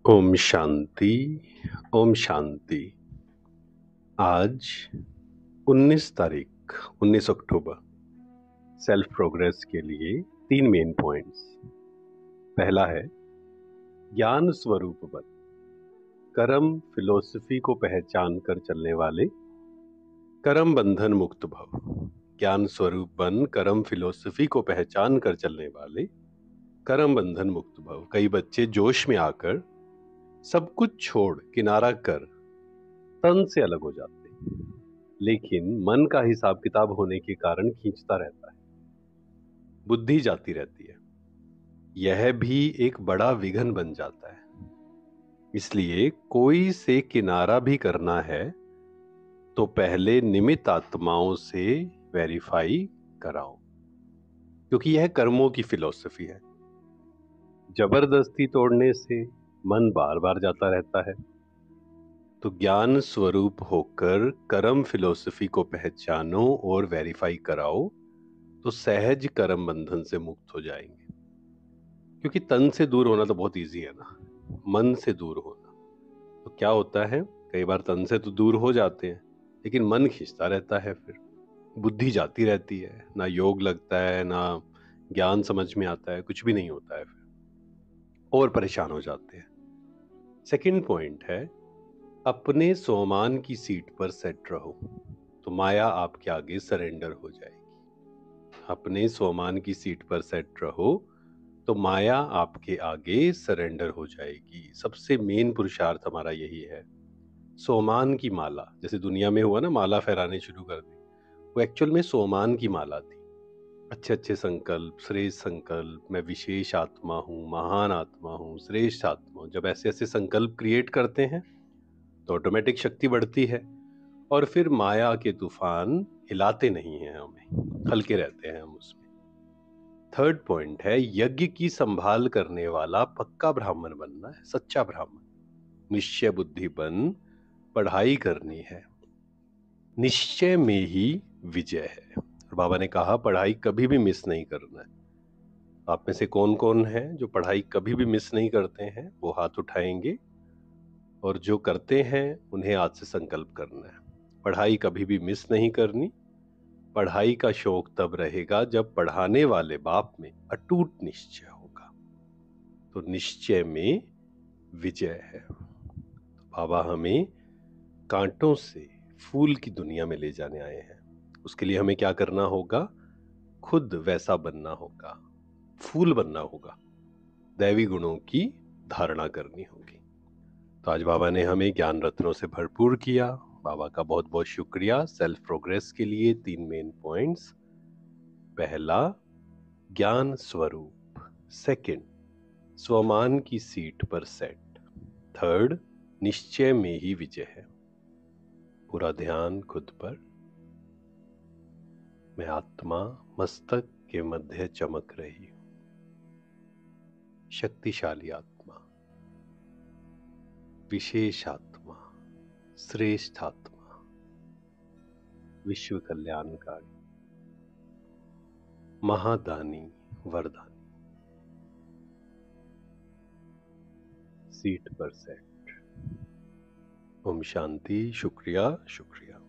ओम शांति। ओम शांति। आज 19 तारीख 19 अक्टूबर self progress के लिए 3 मेन पॉइंट्स। पहला है ज्ञान स्वरूप बन, कर्म फिलोसफी को पहचान कर चलने वाले कर्म बंधन मुक्त भव। ज्ञान स्वरूप बन, कर्म फिलोसफी को पहचान कर चलने वाले कर्म बंधन मुक्त भव। कई बच्चे जोश में आकर सब कुछ छोड़ किनारा कर तन से अलग हो जाते हैं, लेकिन मन का हिसाब किताब होने के कारण खींचता रहता है, बुद्धि जाती रहती है। यह भी एक बड़ा विघन बन जाता है। इसलिए कोई से किनारा भी करना है तो पहले निमित्त आत्माओं से वेरीफाई कराओ, क्योंकि यह कर्मों की फिलॉसफी है। जबरदस्ती तोड़ने से मन बार बार जाता रहता है। तो ज्ञान स्वरूप होकर कर्म फिलॉसफी को पहचानो और वेरीफाई कराओ तो सहज कर्म बंधन से मुक्त हो जाएंगे। क्योंकि तन से दूर होना तो बहुत इजी है ना, मन से दूर होना तो क्या होता है, कई बार तन से तो दूर हो जाते हैं लेकिन मन खींचता रहता है, फिर बुद्धि जाती रहती है, ना योग लगता है, ना ज्ञान समझ में आता है, कुछ भी नहीं होता है, फिर और परेशान हो जाते हैं। सेकंड पॉइंट है अपने सोमान की सीट पर सेट रहो तो माया आपके आगे सरेंडर हो जाएगी। अपने सोमान की सीट पर सेट रहो तो माया आपके आगे सरेंडर हो जाएगी। सबसे मेन पुरुषार्थ हमारा यही है। सोमान की माला, जैसे दुनिया में हुआ ना, माला फहराने शुरू कर दी, वो एक्चुअल में सोमान की माला थी। अच्छे अच्छे संकल्प, श्रेष्ठ संकल्प, मैं विशेष आत्मा हूँ, महान आत्मा हूँ, श्रेष्ठ आत्मा हूँ, जब ऐसे ऐसे संकल्प क्रिएट करते हैं तो ऑटोमेटिक शक्ति बढ़ती है और फिर माया के तूफान हिलाते नहीं हैं हमें, हल्के रहते हैं हम उसमें। थर्ड पॉइंट है यज्ञ की संभाल करने वाला पक्का ब्राह्मण बनना है, सच्चा ब्राह्मण। निश्चय बुद्धि बन, पढ़ाई करनी है, निश्चय में ही विजय है। और बाबा ने कहा पढ़ाई कभी भी मिस नहीं करना है। आप में से कौन कौन है जो पढ़ाई कभी भी मिस नहीं करते हैं, वो हाथ उठाएंगे। और जो करते हैं उन्हें आज से संकल्प करना है, पढ़ाई कभी भी मिस नहीं करनी। पढ़ाई का शौक तब रहेगा जब पढ़ाने वाले बाप में अटूट निश्चय होगा, तो निश्चय में विजय है। तो बाबा हमें कांटों से फूल की दुनिया में ले जाने आए हैं। उसके लिए हमें क्या करना होगा, खुद वैसा बनना होगा, फूल बनना होगा, दैवी गुणों की धारणा करनी होगी। तो आज बाबा ने हमें ज्ञान रत्नों से भरपूर किया। बाबा का बहुत बहुत शुक्रिया। सेल्फ प्रोग्रेस के लिए 3 मेन पॉइंट्स। पहला ज्ञान स्वरूप, सेकंड स्वमान की सीट पर सेट, थर्ड निश्चय में ही विजय है। पूरा ध्यान खुद पर। मैं आत्मा मस्तक के मध्य चमक रही हूं, शक्तिशाली आत्मा, विशेष आत्मा, श्रेष्ठ आत्मा, विश्व कल्याणकारी, महादानी, वरदानी, सीट पर सेट। ओम शांति। शुक्रिया शुक्रिया।